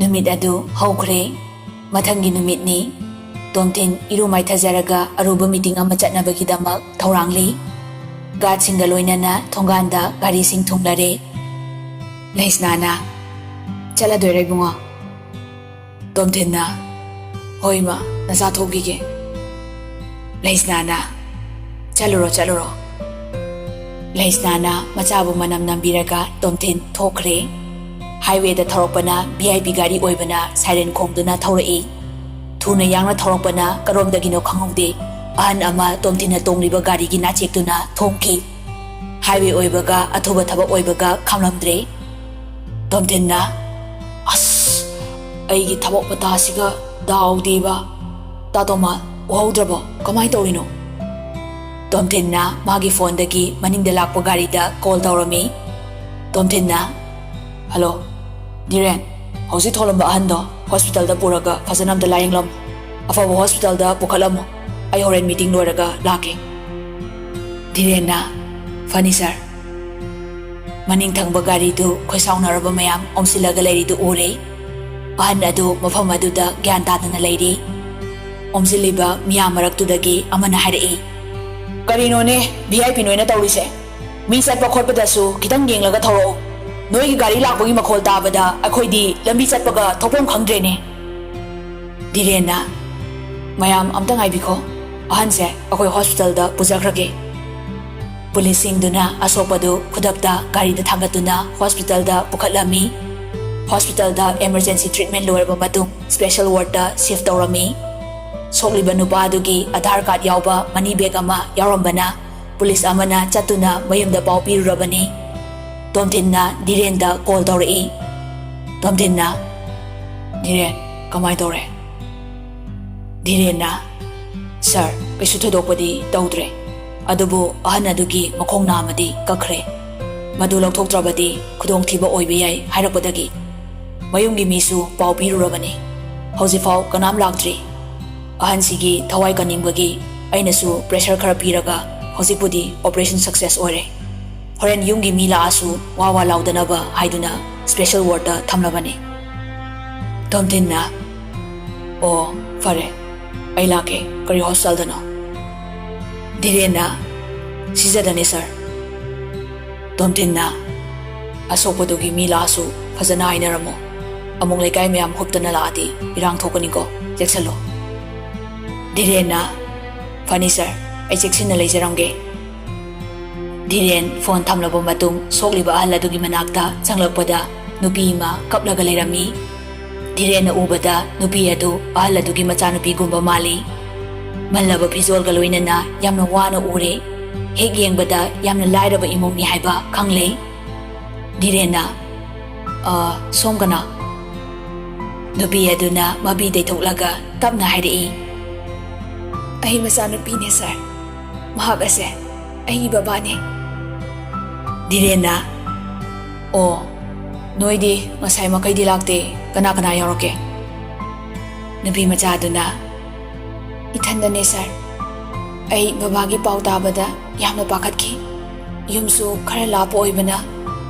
नुमित अदु हौखरे मथंगी नुमितनी तोमथिन इरु माइथाजरगा Aruba meeting अमा चटनाबगीदमक थौरांगली गार्डसिंगा लोइनाना थोंगानदा गारीसिंग थुंगलरे लेस्नाना चलादोरे बुंगा तोमथिनना होइमा नसा थोबीगे लेस्नाना चलुरो लेस्नाना मचाबु मनम नंबीरगा तोमथिन थोखरे हाईवे दा थौरपना VIP गाड़ी ओइबना साइरन खोंगदुना थौरई थुना यांगना थौरपना करोमदगिनो खंगौदे अहन अमा तोमथिना तोंगलिबा गाड़ीगी नाचेक्तुना थोंखी हाईवे ओइबगा अथुबा थबक ओइबगा खंगलमद्रे तोमथिना अस अइगी थबक पतासिगा दाउदीबा तातोमा उहौद्रबो कमाय तौरिनो तोमथिना मागी फोनदगी मनिंगदा लाकपा गाड़ीदा कॉल तौरमी तोमथिना hello Diren, hausi tholam ba ahando hospital da puraga fasanam da layinglam afawa hospital da pukhalam ai horen meeting loiraga lake Diren na funny sir maning thangba gari du khoisaunaraba mayam omsilaga leiri du ore ahan adu mafam adu da gyan tadana leiri omsiliba miyam maraktu dagi amana harai karino ne VIP noina tawrise mi satpa khotpa da su kitang yenglaga thoro नोई गाड़ी लापगी मखोल ताबदा अखोइदी लंबी चटपगा थोपम खंद्रेने दिरेना मयाम अमतंग आइबिखो अहनसे अखोइ hospital दा पुजाखरगे policing दुना असोपदु खुदकता गाड़ी दा थांगतुना hospital दा पुखलमी hospital दा emergency treatment लोरबा मतुंग special ward दा शिफ्ट तौरमी सोक्लिबा नुपादुगी आधार कार्ड यावबा मनी बैग अमा यावरंबना पुलिस अमना चतुना मयुमदा पाउ पिरुरबनी तोमथिना Diren da call तौरई तोमथिना Diren कमाय तौरे Direnna सर कैसु थोदोकपदी तौद्रे अदुबु अहन अदुगी मखोंग नामदी कखरे मदु लौथोक्त्रबदी खुदोंगथिबा ओइबे याय हाइरकपदगी मयुमगी मीसु पाउ पिरुरबनी हौजिफाउ कनाम लाक्ट्री अहनसिगी थवाई कनिंगबगी अइनसु प्रेशर खरा पिरगा हौजिपुदी ऑपरेशन सक्सेस ओरे होरेन युंगी मीला आसु वावा लाउदनबा हाइदुना स्पेशल वार्ड दा थमलबने तोमथिना ओ फरे आई लाके करी हॉस्पिटल दनो Direnna सिजदने सर तोमथिना असोपदुगी मीला आसु फजना आइनरमो अमुंग लेकाय मयाम हुप्तना लादी इरांग थोकनिको जेक्सलो Direnna फनी सर आई जेक्सिन लेजरंगे Diren phone thamlaba matung sokliba ahal adugi manakta changlakpada nupi ma kaplaga leirami Diren na ubada nupi adu ahal adugi machanupi gumba mali mallaba phizol ga loinana yamna wana ure hek yengbada yamna lairaba imong ni haiba khangle Diren na somgana nupi aduna mabi dei thoklaga tapna hairi ai machanupi ne sir mahak ase ai baba ne Direnna ओ नोइदी मसाई मकैदी लाक्ते कना कना यारोके नबी मचादुना इथंदने sir I बाबागी पाउ ताबदा यामना पाखतखी युमसु खरा लापो ओइबना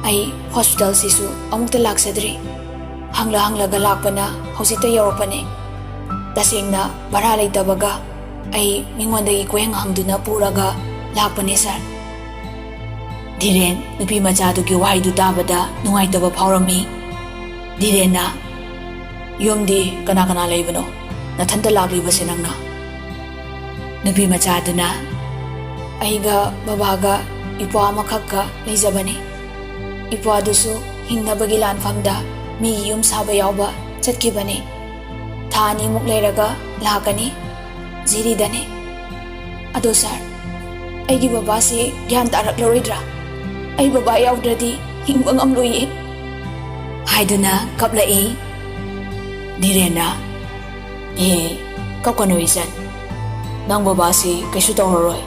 eye hospital Sissu अमुक्ता लाक्सद्री हंगला लाकपना हौसिता यारोपने तसेंगना बरा लेतबगा आई मिंगोंदगी कोयंग हंगदुना पुरागा लाकपने sir Diren nupi machadugi waidu tabada nungaitaba phawrami Direnna yumdi kana kana leibano nathanta laglibase nangna nupi machaduna aiga babaga ipa amakakka leijabani ipa dusu hingnabagi lanfamda mi yum saba yawba chatkibani thani muk leiraga lakani jiridane ado sir aigi baba se gyan tarak loridra ai baba yaudradi hingba ngamloi haiduna kaplai Direnna kapkano isan nang baba si kaisu tawroroi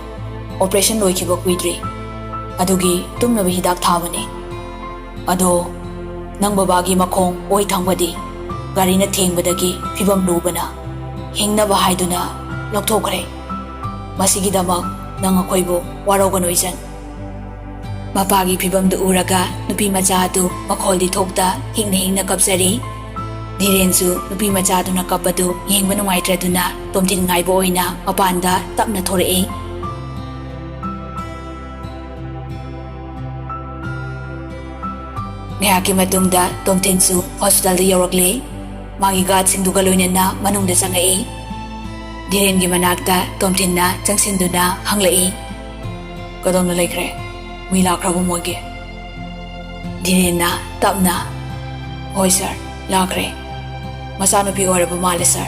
operation loikiba kuidri adugi tumnaba hidak thabani ado nang babagi makhong oi thangbadi gari na thengbadagi fibam lubana hingnaba haiduna lokthokre masigi damak nang akoibo warogano isan Mapagi phibam du uraga nupi macha du makhol di thokta hingna kapsari Dhirensu nupi macaduna kapadu yengba nungaitraduna Tomthin ngaiba oina mapanda tapna thorei. Ngayaki matungda Tomthinsu hospital da yaurakle. Magi guardsingduga loinana manungda changai. Dhirengi manakta Tomthinna changsinduna hanglai. Kadamna laikre mi lakrabu moige. Dhirenna tapna hoi sir lakre. Masanupi oirabu male sir.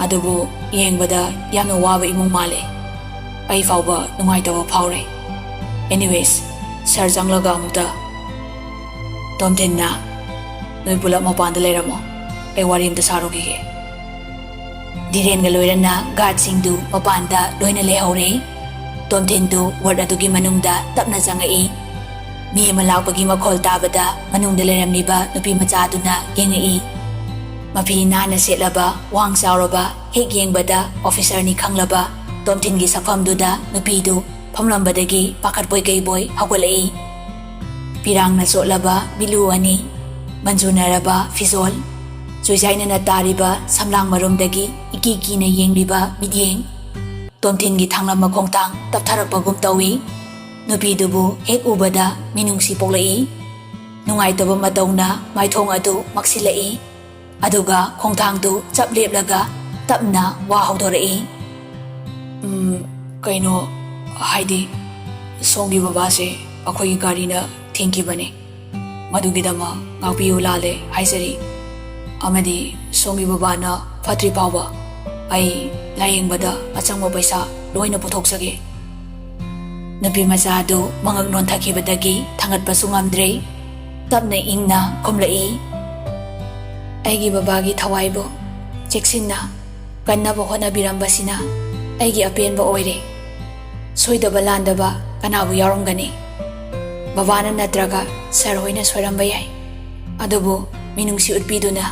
Adubu yengbada yamna waba imung male. Ai fauba nungaitaba phaure. Anyways, sir janglaga amukta Tomthinna noi pulap mapanda leiramo. Ai wari amta sarugige. Dhirenga loirana guardsingdu mapanda loina lehaure. Tomthindu ward adugi manungda tapna jangai. Mi ama lakpagi makhol tabada manungda leiramniba nupi macaduna yengai. Mapi nana setlaba wang sauraba hek yengbada officer ni khanglaba Tomthingi sakfamduda nupidu phamlambadagi pakhatpoi keiboy hawgalai. Pirangna sotlaba bilu ani manjunaraba fizol Joijaina na tariba samlang maromdagi ikikina yengliba midyeng Tomthingi thanglam makhongtang taptharakpagum tawi nupidubu hek ubada minungsi poklai nungaitaba matawna maithong adu maksilai aduga khongthangdu chapleplaga tapna wa hawdorei. Kaino haidi songi babase akhoi garina thengkibane madugidama ngakpiyu lale haisari amadi songi babana fatri pawa ai layingbada achangma paisa loina puthokjage. Nupi macadu mangak nonthakibadagi thangatpasu ngamdre tapna ingna khomlai. Aigi babagi thawaibo cheksinna kannaba honabirambasina aigi apenba oire. Soidaba landaba kanabu yauromgani. Babana natraga sir hoina soiramba yai. Adubu minungsi utpiduna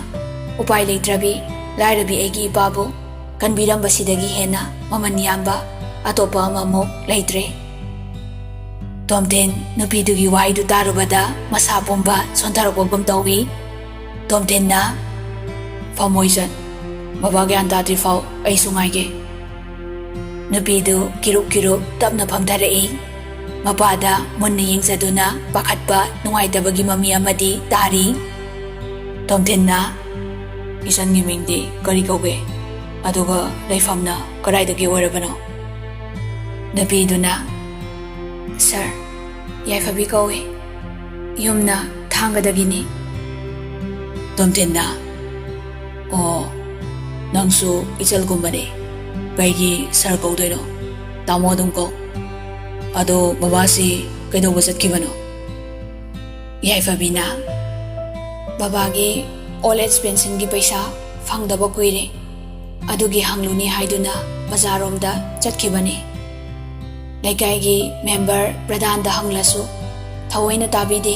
upai leitrabi lairabi aigi ipabu kanbirambasida hena maman yamba atopa amamuk leitre. Tomthin nupidugi waidu tarubada masa pumba sontarapogum tawi. Tomthinna famoisan babagi antadri fau ai sungaige. Nupidu kiruk tapna phamtharei. Mapada munna yengsaduna pakhatpa nungaitabagi mami amadi tari. Tomthinna isangi mingdi kari kauge aduga leifamna karaidagi oirabano. Nupiduna sir yaifabi kauge yumna thangadagini. Tomthinna oh nangsu ichalgumbane kaigi sir kaudoino tamo adum kau ado babasi kaidoba chatkibano. Yaifabina babagi old age pension gi paisa fangdaba kuire adugi hangluni haiduna bazaromda chatkibane. Laikai member pradhan da hanglasu thawaina tabide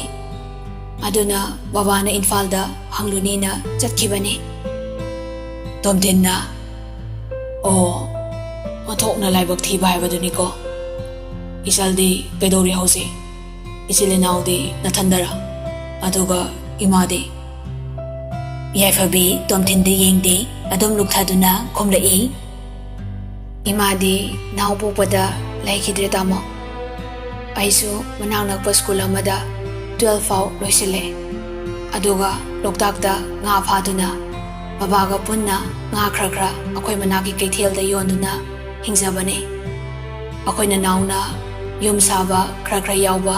aduna babana Imphal-da hangluni na chatkibane. Tomthinna oh mathokna laibak thiba haibaduni ko isaldi kaidori hause ichilinaudi nathandara aduga imadi. Yaifabi Tomthinda yengde adum lukthaduna khomlai. Imadi naupopada laikhidre tamo. Aisu manang nakpa school amada 12 fau loisile aduga loktakta nga phaduna babaga punna nga khra akoi managi keithelda yonduna hingjabane. Akoina nauna yum saba khra yawba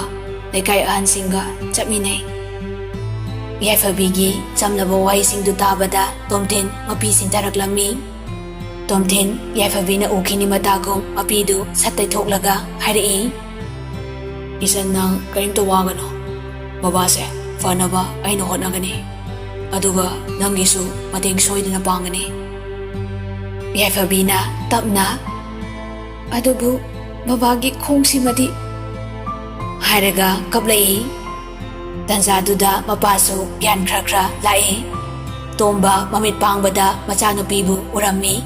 laikai ahansinga chapminai. Yaifabigi chamnaba waisingdu tabada Tomthin mapi sintaraklammi. Tomthin yaifabina ukini matagum mapidu satai thoklaga hairei. Isan nang karimta wagano babase fanaba aina hotnagani aduga nangisu mateng soidana pangani. Yaifabina tapna adubu babagi khongsimadi hairaga kablai. Tanzaduda mapasu gyan khra lai. Tomba mamit pangbada machanupibu urami.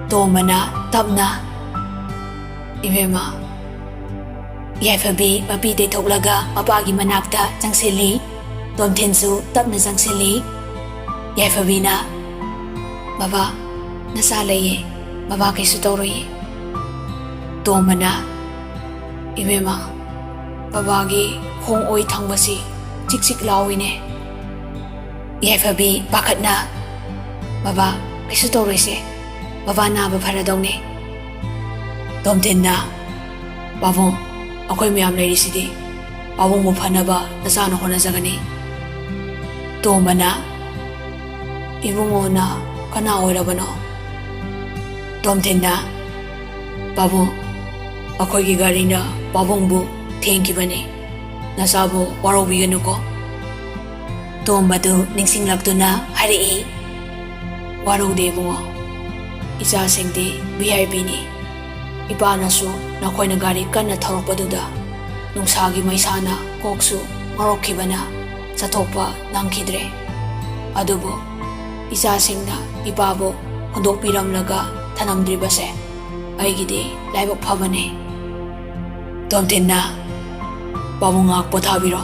Tomana tapna ibema Yaifabi mapide thoklaga mapagi manakta changsili. Tomthinsu tapna changsili Yaifabina, Baba, nasalaye, Baba kaisu tauroye. Tomana, Ibema, Babagi hong oi tangbasi, chik lawine. Yaifabi bakatna, Baba kaisu tauroyse, Baba na bafaradongni. Tomtinna, Babong, ako'y miyam layrisidi, Babong mo panaba nasana honazagani. Tomana, Ibungo na kana oirabano. Tomtinna, Babong, ako'y gari na Babong bu thankibani. Nasabo warobigano ko. Tombadu ningsinglakto na hari warode bungo. Isa singdi VIP ni. Iba na su na ko'y nagari kan na tharopaduda. Nung sagi may sana koksu marokiba na sa topa ng kidre. Adubo, isa sing na ibabo hundok piramlaga tanamdri base. Ay gidi laibok pabane. Tomtin na, Babong ngak potabiro.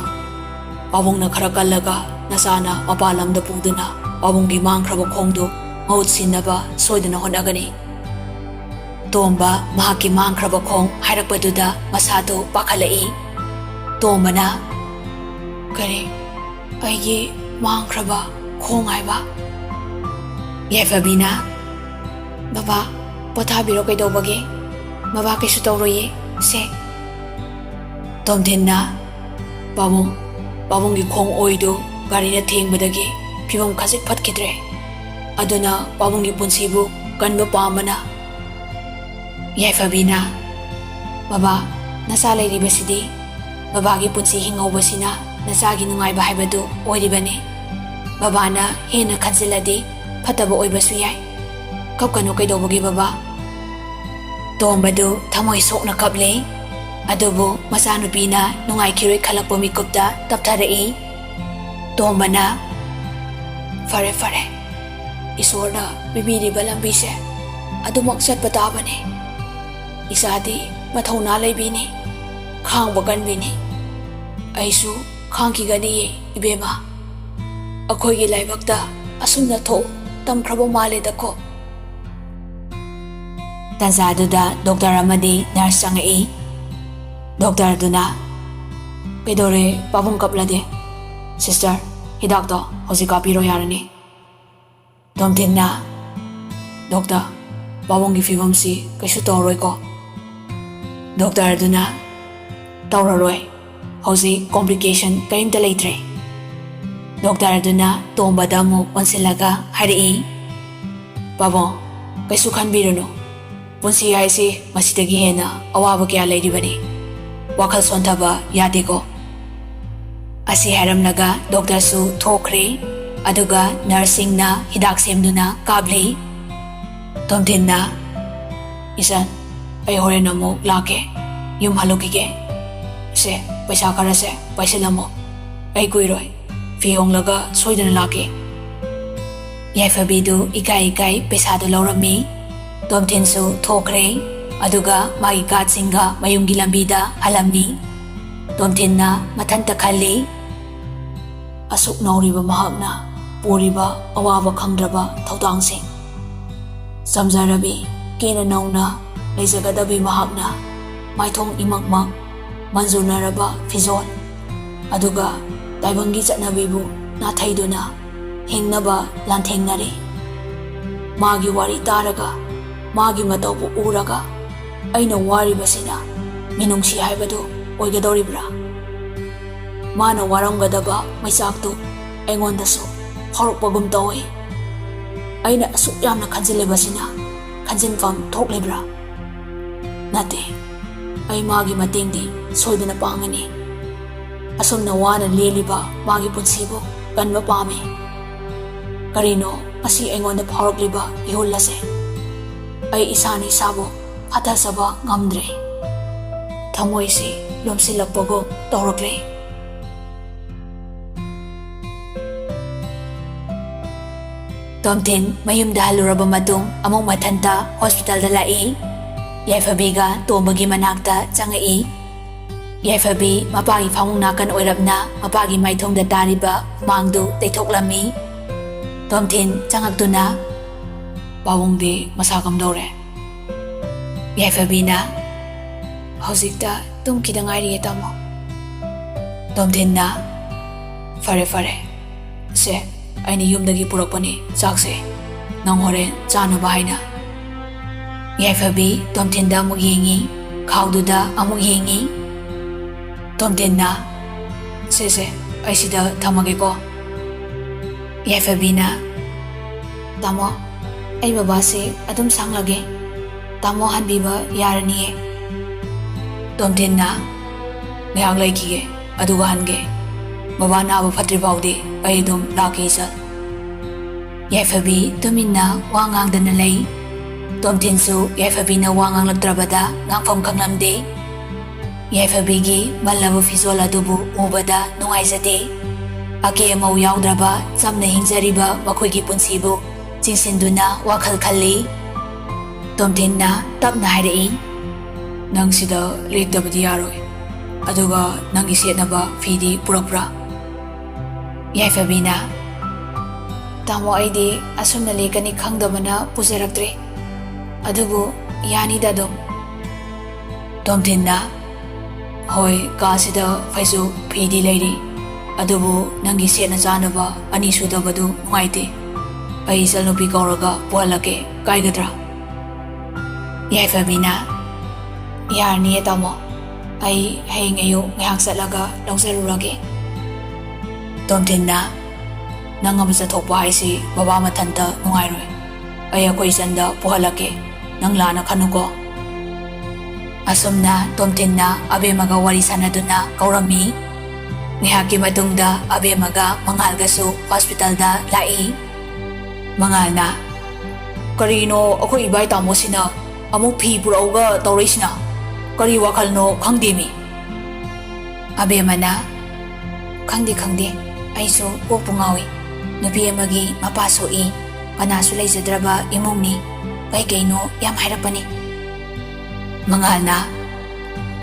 Babong na karakalaga na sana mapalam da pudo na. Babong gimang krabokongdo maut sinaba soydana honagani. Tomba mahaki mang krabokong hayrakpaduda masado pakalai. Tomba na, kare, aygi mang kraba kong hayba. Yaifabina, Baba, potabiro kay dobagi. Baba kay sutauroye, se. Tomtin na, Babong gi kong oido gari na tengbadagi pibam kasik patkidre. Aduna Babong gi punsibu ganba pamana. Yaifabina, Baba, nasalay riba sidi. Babagi punsi hingaw ba sina nasagi nungay bahay ba do oiribane. Baba na hina kansiladi pataba oy basu yay. Kapkano kay dobagi Baba. Tombado tamoy sok na kable. Adobo masanupi na nungay kiroy kalak pumikupda taptarai. Tomba na, fare. Isor na bibiri balang bise. Adumaksat pataba ni. Isadi mathaw na laybini. Khang bagan bini. Aisu khang kigani ibema. Akoy gi laybakta asum na tho tamkrabo male dako. Tanzaduda Dr. Amadi nurse sangai. Doktor duna, Pedore Babong kaplade. Sister, hidak to, hosi kapiro yarani. Tomtin na, Doktor, Babong gifibam si kaisu tauroy ko. Doktor duna, tauraroy, hosi complication karimta laytre. Doktor duna, tombada mo wansilaga hari. Babong, kaisu kanbiro no. Punsi ay si masitagi hena awaba kaya layribani. Wakal sontaba yade ko. Asi haram naga Dr. Su thokre. Aduga nursing na hidak semduna kable. Tomtin na, Isan, ay hore na mo lake. Yung halukige. Se, paisa karase, paisa mo. Ay kuiroy, fihong laga soyda na lake. Yaifabidu ikay pesado laurami. Tomtin Su thokre. Aduga magi katsinga mayunggi lambida alamni. Tomtin na matanta kali. Asuk nauriba mahakna puriba awaba khangdraba thaudangsing. Samjarabi kena nauna leizagadabi mahakna maithong imangmang manzunaraba fizon. Aduga taibangi chatnabibu nathaiduna hingnaba lanthengnari. Magi wari taraga magi mataubu uraga aina waribasina minungsi haibadu oigadoribra. Mana waramgadaba maisaktu aingondasu horokpagum tawi. Aina asuk yamna khanjilebasina khanjinfam thoklebra. Nate, ay magi matingdi soydana pangani. Asumna wana leliba magi punsibo kanba pame. Karino asi aingonda phorokliba ihulase. Ay isani sabo hatasaba ngamdre. Thamoy si lomsilakpago tawrakle. Tomtin mayumda haluraba matung among mathanta hospital dalai. Yaifabiga tombagi manakta changai. Yaifabi mapagi famung nakan oirapna mapagi maithongda tariba mangdu teithoklami. ꯇꯣꯝꯊꯤꯟ ꯆꯪꯉꯛꯇꯨꯅ ꯄꯥꯕꯨꯡꯗꯤ ꯃꯁꯥ ꯀꯝꯗꯧꯔꯦ? ꯌꯥꯏꯐꯕꯤꯅ ꯍꯧꯖꯤꯛꯇ ꯇꯨꯝꯈꯤꯗ ꯉꯥꯏꯔꯤꯌꯦ ꯇꯥꯃꯣ. ꯇꯣꯝꯊꯤꯟꯅ ꯐꯔꯦ ꯐꯔꯦ, ꯁꯦ ꯑꯩꯅ ꯌꯨꯝꯗꯒꯤ ꯄꯨꯔꯛꯄꯅꯤ ꯆꯥꯛꯁꯦ, ꯅꯪ ꯍꯣꯔꯦꯟ ꯆꯥꯅꯕ ꯍꯥꯏꯅ. ꯌꯥꯏꯐꯕꯤ ꯇꯣꯝꯊꯤꯟꯗ ꯑꯃꯨꯛ ꯌꯦꯡꯉꯤ, ꯈꯥꯎꯗꯨꯗ ꯑꯃꯨꯛ ꯌꯦꯡꯉꯤ. ꯇꯣꯝꯊꯤꯟꯅ ꯁꯦ ꯑꯩ ꯁꯤꯗ ꯊꯝꯃꯒꯦꯀꯣ. ꯌꯥꯏꯐꯕꯤꯅ ꯇꯥꯃꯣ ꯑꯩ ꯕꯕꯥꯁꯦ ꯑꯗꯨꯝ ꯁꯪꯂꯒꯦ, ꯇꯥꯃꯣ ꯍꯟꯕꯤꯕ ꯌꯥꯔꯅꯤꯌꯦ. ꯇꯣꯝꯊꯤꯟꯅ ꯉꯥꯏꯍꯥꯛ ꯂꯩꯈꯤꯒꯦ ꯑꯗꯨꯒ ꯍꯟꯒꯦ, ꯕꯕꯥ ꯅꯥꯕ ꯐꯠꯇ꯭ꯔꯤ ꯐꯥꯎꯗꯤ ꯑꯩ ꯑꯗꯨꯝ ꯂꯥꯛꯀꯦ ꯏꯆꯜ. ꯌꯥꯏꯐꯕꯤ ꯇꯨꯃꯤꯟꯅ ꯋꯥ ꯉꯥꯡꯗꯅ ꯂꯩ. ꯇꯣꯝꯊꯤꯟꯁꯨ ꯌꯥꯏꯐꯕꯤꯅ ꯋꯥ ꯉꯥꯡꯂꯛꯇ꯭ꯔꯕꯗ ꯉꯥꯡꯐꯝ ꯈꯪꯂꯝꯗꯦ. ꯌꯥꯏꯐꯕꯤꯒꯤ ꯃꯜꯂꯕ ꯐꯤꯖꯣꯜ ꯑꯗꯨꯕꯨ ꯎꯕꯗ ꯅꯨꯡꯉꯥꯏꯖꯗꯦ. ꯑꯀꯦ ꯑꯃꯧ ꯌꯥꯎꯗ꯭ꯔꯕ ꯆꯝꯅ ꯍꯤꯡꯖꯔꯤꯕ ꯃꯈꯣꯏꯒꯤ ꯄꯨꯟꯁꯤꯕꯨ ꯆꯤꯡꯁꯤꯟꯗꯨꯅ ꯋꯥꯈꯜ ꯈꯜꯂꯤ. ꯇꯣꯝꯊꯤꯟꯅ ꯇꯞꯅ ꯍꯥꯏꯔꯛꯏ, ꯅꯪ ꯁꯤꯗ ꯂꯦꯛꯇꯕꯗꯤ ꯌꯥꯔꯣꯏ, ꯑꯗꯨꯒ ꯅꯪꯒꯤ ꯁꯦꯠꯅꯕ ꯐꯤꯗꯤ ꯄꯨꯔꯛꯄ꯭ꯔꯥ? ꯌꯥꯏꯐꯕꯤꯅ ꯇꯥꯃꯣ ꯑꯩꯗꯤ ꯑꯁꯨꯝꯅ ꯂꯦꯛꯀꯅꯤ ꯈꯪꯗꯕꯅ ꯄꯨꯖꯔꯛꯇ꯭ꯔꯦ, ꯑꯗꯨꯕꯨ ꯌꯥꯅꯤꯗ ꯑꯗꯨꯝ. ꯇꯣꯝꯊꯤꯟꯅ ꯍꯣꯏ, ꯀꯥꯁꯤꯗ ꯐꯩꯖꯨꯞ ꯐꯤꯗꯤ ꯂꯩꯔꯤ, ꯑꯗꯨꯕꯨ ꯅꯪꯒꯤ ꯁꯦꯠꯅ ꯆꯥꯅꯕ ꯑꯅꯤ ꯁꯨꯗꯕꯗꯨ ꯅꯨꯡꯉꯥꯏꯇꯦ, ꯑꯩ ꯏꯆꯜꯅꯨꯄꯤ ꯀꯧꯔꯒ ꯄꯨꯍꯜꯂꯛꯀꯦ, ꯀꯥꯏꯒꯗ꯭ꯔꯥ? ꯌꯥꯏꯐꯕꯤꯅ ꯌꯥꯔꯅꯤꯌꯦ ꯇꯥꯃꯣ, ꯑꯩ ꯍꯌꯦꯡ ꯑꯌꯨꯛ ꯉꯥꯏꯍꯥꯛ ꯆꯠꯂꯒ ꯂꯧꯖꯔꯨꯔꯒꯦ. ꯇꯣꯝꯊꯤꯟꯅ ꯅꯪ ꯑꯃ ꯆꯠꯊꯣꯛꯄ ꯍꯥꯏꯁꯤ ꯕꯕꯥ ꯃꯊꯟꯇ ꯅꯨꯡꯉꯥꯏꯔꯣꯏ, ꯑꯩꯈꯣꯏ ꯏꯆꯟꯗ ꯄꯨꯍꯜꯂꯛꯀꯦ, ꯅꯪ ꯂꯥꯟꯅ ꯈꯟꯅꯨꯀꯣ. ꯑꯁꯨꯝꯅ ꯇꯣꯝꯊꯤꯟꯅ ꯑꯕꯦꯝꯃꯒ ꯋꯥꯔꯤ ꯁꯥꯟꯅꯗꯨꯅ ꯀꯧꯔꯝꯃꯤ. ꯉꯥꯏꯍꯥꯛꯀꯤ ꯃꯇꯨꯡꯗ ꯑꯕꯦꯝꯃꯒ ꯃꯉꯥꯜꯒꯁꯨ ꯍꯣꯁꯄꯤꯇꯥꯜꯗ ꯂꯥꯛꯏ. ꯃꯉꯥꯜꯅ ꯀꯔꯤꯅꯣ ꯑꯩꯈꯣꯏ ꯏꯕꯥꯏ ꯇꯥꯃꯣꯁꯤꯅ ꯑꯃꯨꯛ ꯐꯤ ꯄꯨꯔꯛꯎꯒ ꯇꯧꯔꯛꯏꯁꯤꯅ, ꯀꯔꯤ ꯋꯥꯈꯜꯅꯣ ꯈꯪꯗꯦꯃꯤ. ꯑꯕꯦꯝꯃꯅ ꯈꯪꯗꯦ ꯑꯩꯁꯨ ꯀꯣꯛꯄꯨ ꯉꯥꯎꯏ, ꯅꯨꯄꯤ ꯑꯃꯒꯤ ꯃꯄꯥ ꯁꯣꯛꯏ, ꯀꯅꯥꯁꯨ ꯂꯩꯖꯗ꯭ꯔꯕ ꯏꯃꯨꯡꯅꯤ, ꯀꯩꯅꯣ ꯌꯥꯝ ꯍꯥꯏꯔꯛꯄꯅꯤ. ꯃꯉꯥꯜꯅ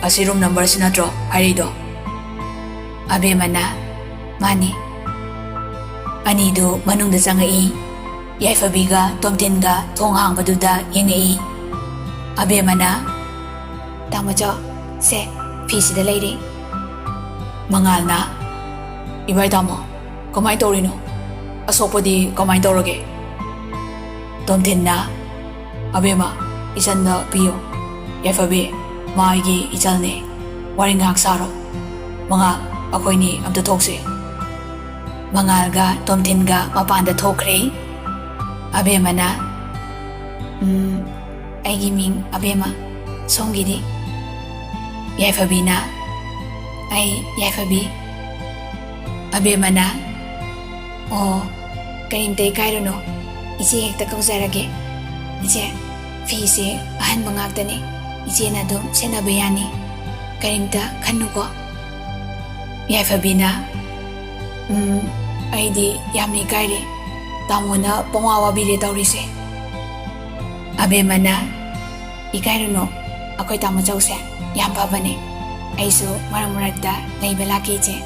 ꯑꯁꯤ ꯔꯨꯝ ꯅꯝꯕꯔꯁꯤ ꯅꯠꯇ꯭ꯔꯣ ꯍꯥꯏꯔꯤꯗꯣ? ꯑꯕꯦꯝꯃꯅ ꯃꯥꯅꯤ. ꯑꯅꯤꯗꯨ ꯃꯅꯨꯡꯗ ꯆꯪꯉꯛꯏ. ꯌꯥꯏꯐꯕꯤꯒ ꯇꯣꯝꯊꯤꯟꯒ ꯊꯣꯡ ꯍꯥꯡꯕꯗꯨꯗ ꯌꯦꯡꯉꯛꯏ. ꯑꯕꯦꯝꯃꯅ ꯇꯥꯃꯣꯆꯧ ꯁꯦ ꯐꯤꯁꯤꯗ ꯂꯩꯔꯤ. ꯃꯉꯥꯜꯅ ꯏꯕꯥꯏ ꯇꯥꯃꯣ ꯀꯃꯥꯏꯅ ꯇꯧꯔꯤꯅꯣ, ꯑꯁꯣꯛꯄꯗꯤ ꯀꯃꯥꯏꯅ ꯇꯧꯔꯒꯦ? ꯇꯣꯝꯊꯤꯟꯅ ꯑꯕꯦꯝꯃ ꯏꯆꯟꯗ ꯄꯤꯌꯣ, ꯌꯥꯏꯐꯕꯤ ꯃꯥ ꯑꯩꯒꯤ ꯏꯆꯜꯅꯦ, ꯋꯥꯔꯤ ꯉꯥꯏꯍꯥꯛ ꯁꯥꯔꯣ, ꯃꯉꯥꯜ ꯑꯩꯈꯣꯏꯅꯤ ꯑꯝꯇ ꯊꯣꯛꯁꯤ. ꯃꯉꯥꯜꯒ ꯇꯣꯝꯊꯤꯟꯒ ꯃꯄꯥꯟꯗ ꯊꯣꯛꯈ꯭ꯔꯦ. ꯑꯕꯦꯝꯃꯅ ꯑꯩꯒꯤ ꯃꯤꯡ ꯑꯕꯦꯝꯃ, ꯁꯣꯝꯒꯤꯗꯤ? ꯌꯥꯏꯐꯕꯤꯅ ꯑꯩ ꯌꯥꯏꯐꯕꯤ. ꯑꯕꯦꯝꯃꯅ ꯑꯣ ꯀꯔꯤꯝꯇ ꯏꯀꯥꯏꯔꯨꯅꯣ, ꯏꯆꯦ ꯍꯦꯛꯇ ꯀꯧꯖꯔꯒꯦ. ꯏꯆꯦ ꯐꯤꯁꯦ ꯑꯍꯟꯕ ꯉꯥꯛꯇꯅꯤ, ꯏꯆꯦꯅ ꯑꯗꯨꯝ ꯁꯦꯠꯅꯕ ꯌꯥꯅꯤ, ꯀꯔꯤꯝꯇ ꯈꯟꯅꯨꯀꯣ. ꯌꯥꯏꯐꯕꯤꯅ ꯑꯩꯗꯤ ꯌꯥꯝꯅ ꯏꯀꯥꯏꯔꯦ, ꯇꯥꯃꯣꯅ ꯄꯪꯋꯥ ꯋꯥꯕꯤꯔꯦ ꯇꯧꯔꯤꯁꯦ. ꯑꯕꯦꯝꯃꯅ ꯏꯀꯥꯏꯔꯨꯅꯣ, ꯑꯩꯈꯣꯏ ꯇꯥꯃꯣꯆꯧꯁꯦ ꯌꯥꯝ ꯐꯕꯅꯦ, ꯑꯩꯁꯨ ꯃꯔꯛ ꯃꯔꯛꯇ ꯂꯩꯕ ꯂꯥꯛꯀꯦ ꯏꯆꯦ,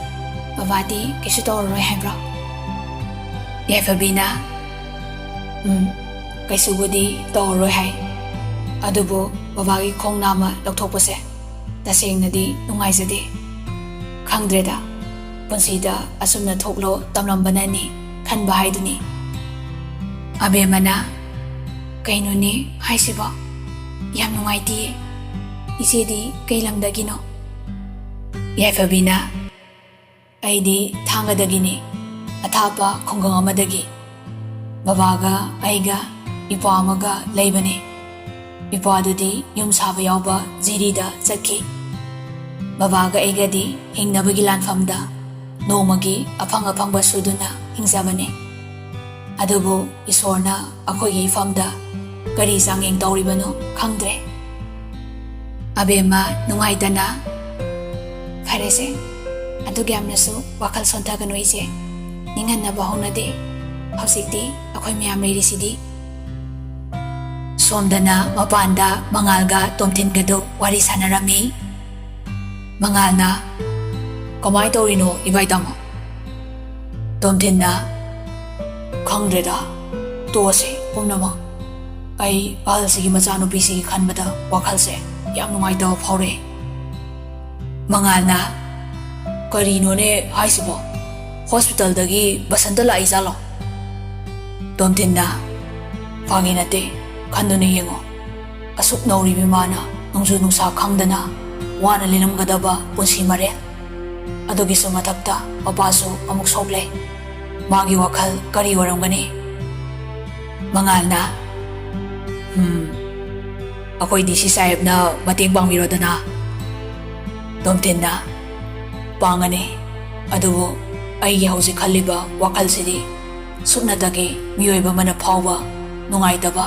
ꯕꯕꯥꯗꯤ ꯀꯩꯁꯨ ꯇꯧꯔꯔꯣꯏ ꯍꯥꯏꯕ꯭ꯔꯣ? ꯌꯥꯏꯐꯕꯤꯅ ꯀꯩꯁꯨꯕꯨꯗꯤ ꯇꯧꯔꯔꯣই ꯍꯥꯏ, ꯑꯗꯨꯕꯨ ꯕꯕꯥꯒꯤ ꯈꯣꯡ ꯅꯥꯝꯃ ꯂꯧꯊꯣꯛꯄꯁꯦ ꯇꯁꯦꯡꯅꯗꯤ ꯅꯨꯡꯉꯥꯏꯖꯗꯦ. ꯈꯪꯗ꯭ꯔꯦꯗ, ꯄꯨꯟꯁꯤꯗ ꯑꯁꯨꯝꯅ ꯊꯣꯛꯂꯣ ꯇꯝꯂꯝꯕꯅꯅꯤ ꯈꯟꯕ ꯍꯥꯏꯗꯨꯅꯤ. ꯑꯕꯦꯝꯃꯅ ꯀꯩꯅꯣꯅꯦ ꯍꯥꯏꯁꯤꯕꯣ, ꯌꯥꯝ ꯅꯨꯡꯉꯥꯏꯇꯤꯌꯦ, ꯏꯆꯦꯗꯤ ꯀꯩ ꯂꯝꯗꯒꯤꯅꯣ? ꯌꯥꯏꯐꯕꯤꯅ ꯑꯩꯗꯤ ꯊꯥꯡꯒꯗꯒꯤꯅꯤ, ꯑꯊꯥꯞꯄ ꯈꯨꯡꯒꯪ ꯑꯃꯗꯒꯤ. ꯕꯕꯥꯒ ꯑꯩꯒ ꯏꯄ꯭ꯋꯥ ꯑꯃꯒ ꯂꯩꯕꯅꯦ, ꯏꯄ꯭ꯋꯥꯗꯨꯗꯤ ꯌꯨꯝ ꯁꯥꯕ ꯌꯥꯎꯕ ꯖꯤꯔꯤꯗ ꯆꯠꯈꯤ. ꯕꯕꯥꯒ ꯑꯩꯒꯗꯤ ꯍꯤꯡꯅꯕꯒꯤ ꯂꯥꯟꯐꯝꯗ ꯅꯣꯡꯃꯒꯤ ꯑꯐꯪ ꯑꯐꯪꯕ ꯁꯨꯗꯨꯅ ꯍꯤꯡꯖꯕꯅꯦ, ꯑꯗꯨꯕꯨ ꯏꯁꯣꯔꯅ ꯑꯩꯈꯣꯏꯒꯤ ꯏꯐꯝꯗ ꯀꯔꯤ ꯆꯥꯡꯌꯦꯡ ꯇꯧꯔꯤꯕꯅꯣ ꯈꯪꯗ꯭ꯔꯦ. ꯑꯕꯦꯝꯃ ꯅꯨꯡꯉꯥꯏꯇꯅ ꯐꯔꯦꯁꯦ, ꯑꯗꯨꯛ ꯌꯥꯝꯅꯁꯨ ꯋꯥꯈꯜ ꯁꯣꯟꯊꯒꯅꯨ ꯏꯆꯦ, ꯅꯤꯡꯍꯟꯅꯕ ꯍꯧꯅꯗꯦ, ꯍꯧꯖꯤꯛꯇꯤ ꯑꯩꯈꯣꯏ ꯃꯌꯥꯝ ꯂꯩꯔꯤꯁꯤꯗꯤ. ꯁꯣꯝꯗꯅ ꯃꯄꯥꯟꯗ ꯃꯉꯥꯜꯒ ꯇꯣꯝꯊꯤꯟꯒꯗꯨ ꯋꯥꯔꯤ ꯁꯥꯟꯅꯔꯝꯃꯤ. ꯃꯉꯥꯜꯅ ꯀꯃꯥꯏꯅ ꯇꯧꯔꯤꯅꯣ ꯏꯕꯥꯏ ꯇꯥꯃꯣ? ꯇꯣꯝꯊꯤꯟꯅ ꯈꯪꯗ꯭ꯔꯦꯗ ꯇꯣꯛꯑꯁꯦ ꯄꯨꯝꯅꯃꯛ ꯑꯩ ꯑꯍꯜꯁꯤꯒꯤ ꯃꯆꯥꯅꯨꯄꯤꯁꯤꯒꯤ ꯈꯟꯕꯗ ꯋꯥꯈꯜꯁꯦ ꯌꯥꯝ ꯅꯨꯡꯉꯥꯏꯇꯕ ꯐꯥꯎꯔꯛꯑꯦ ꯃꯉꯥꯜꯅ ꯀꯔꯤꯅꯣꯅꯦ ꯍꯥꯏꯁꯤꯕꯣ ꯍꯣꯁꯄꯤꯇꯥꯜꯗꯒꯤ ꯕꯁꯟꯇ ꯂꯥꯛꯏꯖꯥꯠꯂꯣ ꯇꯣꯝꯊꯤꯟꯅ ꯐꯥꯒꯤ ꯅꯠꯇꯦ ꯈꯟꯗꯨꯅ ꯌꯦꯡꯉꯣ ꯑꯁꯨꯛ ꯅꯧꯔꯤꯕꯤ ꯃꯥꯅ ꯅꯣꯡꯖꯨ ꯅꯨꯡꯁꯥ ꯈꯪꯗꯅ ꯋꯥꯅ ꯂꯦꯜꯂꯝꯒꯗꯕ ꯄꯨꯟꯁꯤ ꯃꯔꯦꯜ ꯑꯗꯨꯒꯤꯁꯨ ꯃꯊꯛꯇ ꯃꯄꯥꯁꯨ ꯑꯃꯨꯛ ꯁꯣꯛꯂꯦ ꯃꯥꯒꯤ ꯋꯥꯈꯜ ꯀꯔꯤ ꯑꯣꯏꯔꯝꯒꯅꯤ ꯃꯉꯥꯜꯅ ꯑꯩꯈꯣꯏ ꯗꯤ ꯁꯤ ꯁꯥꯍꯦꯕꯅ ꯃꯇꯦꯡ ꯄꯥꯡꯕꯤꯔꯣꯗꯅ ꯇꯣꯝꯊꯤꯟꯅ ꯄꯥꯡꯒꯅꯤ ꯑꯗꯨꯕꯨ ꯑꯩꯒꯤ ꯍꯧꯖꯤꯛ ꯈꯜꯂꯤꯕ ꯋꯥꯈꯜꯁꯤꯗꯤ ꯁꯨꯞꯅꯇꯒꯤ ꯃꯤꯑꯣꯏꯕ ꯑꯃꯅ ꯐꯥꯎꯕ ꯅꯨꯡꯉꯥꯏꯇꯕ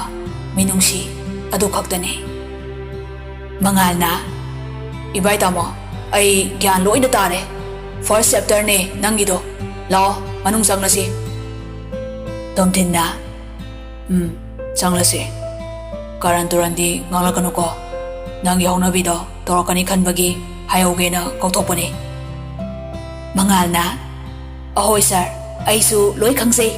ꯃꯤꯅꯨꯡꯁꯤ ꯑꯗꯨ ꯈꯛꯇꯅꯤ ꯃꯉꯥꯜꯅ ꯏꯕꯥꯏ ꯇꯥꯃꯣ ꯑꯩ ꯒ꯭ꯌꯥꯟ ꯂꯣꯏꯅ ꯇꯥꯔꯦ ꯐꯥꯔꯁ ꯆꯦꯞꯇꯔꯅꯦ ꯅꯪꯒꯤꯗꯣ ꯂꯥꯛꯑꯣ ꯃꯅꯨꯡ ꯆꯪꯂꯁꯤ ꯇꯣꯝꯊꯤꯟꯅ ꯆꯪꯂꯁꯤ ꯀꯥꯔꯟ ꯇꯨꯔꯟꯗꯤ ꯉꯥꯡꯂꯛꯀꯅꯨꯀꯣ ꯅꯪꯒꯤ ꯍꯧꯅꯕꯤꯗꯣ ꯇꯧꯔꯛꯀꯅꯤ ꯈꯟꯕꯒꯤ ꯍꯥꯏꯍꯧꯒꯦꯅ ꯀꯧꯊꯣꯛꯄꯅꯤ ꯃꯉꯥꯜꯅ ꯑꯍꯣꯏ ꯁꯥꯔ ꯑꯩꯁꯨ ꯂꯣꯏ ꯈꯪꯖꯩ